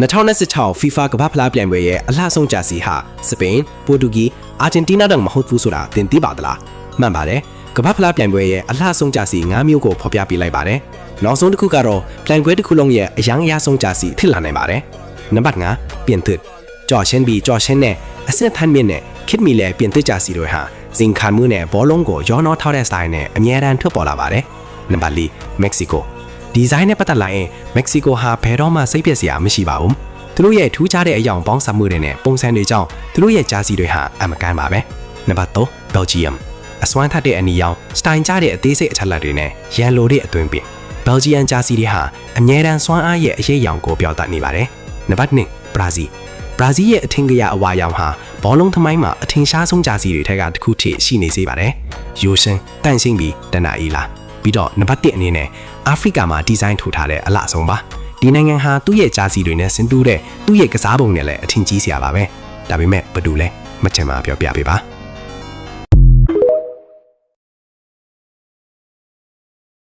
2016 FIFA ကမ္ဘာဖလားပြိုင်ပွဲရဲ့အလှဆုံးဂျာစီဟာစပိန်၊ပိုတူဂီ၊အာဂျင်တီးနားတို့မဟုတ်ဘူးဆိုတာသင်သိပါသလားမှန်ပါတယ်ကမ္ဘာဖလားပြိုင်ပွဲရဲ့အလှဆုံးဂျာစီ9မျိုးကိုဖော်ပြပေးလိုက်ပါတယ်နောက်ဆုံးတစ်ခုကတော့ပြိုင်ပွဲတစ်ခုလုံးရဲ့အရန်အရဆုံးဂျာစီဖြစ်လာနိုင်ပါတယ်နံပါတ်5ပြင်သစ်ကြော်ရှင်းပြီးကြော်ရှင်းနဲ့အစစ်ထမ်းမြင့်နဲ့ခစ်မီလဲပြင်သစ်ဂျာစီတွေဟာဇင်ခံမှုနဲ့ဘောလုံးကိုရောနှောထောက်တဲ့စတိုင်နဲ့အမြဲတမ်းထွက်ပေါ်လာပါတယ်နံပါတ်4မက္ကဆီကိုဒီဇိုင်းနဲ့ပတ်သက်လာရင်မက္ကဆီကိုဟာဘယ်တော့မှစိတ်ပျက်စရာမရှိပါဘူးသူတို့ရဲ့ထူးခြားတဲ့အယောင်ပေါင်းစပ်မှုတွေနဲ့ပုံစံတွေကြောင့်သူတို့ရဲ့ဂျာစီတွေဟာအမကန်ပါပဲနံပါတ်3ဘယ်လ်ဂျီယမ်အစွမ်းထက်တဲ့အနီရောင်စတိုင်ကြတဲ့အသေးစိတ်အချက်လက်တွေနဲ့ရန်လိုတဲ့အသွင်ပြင်ဘယ်လ်ဂျီယမ်ဂျာစီတွေဟာအမြဲတမ်းစွမ်းအားရဲ့အရေးအယောင်ကိုပြောတတ်နေပါတယ်နံပါတ်2ဘရာဇီးရဲ့အထင်ကြီးအဝါရောင်ဟာဘောလုံးသမိုင်းမှာအထင်ရှားဆုံးဂျာစီတွေထက်ကတစ်ခုထိရှိနေစေပါတယ်ရိုးရှင်းတန့်ရှင်းပြီးတနာအီလာပြီးတော့နံပါတ်1အနေနဲ့အာဖရိကမှာဒီဇိုင်းထူထားတဲ့အလှဆုံးပါဒီနိုင်ငံဟာသူ့ရဲ့ဂျာစီတွေနဲ့ဆင်တူးတဲ့သူ့ရဲ့ကစားပုံနဲ့လည်းအထင်ကြီးစရာပါပဲဒါပေမဲ့ဘာလို့လဲမချင်မှာပြောပြပေးပါ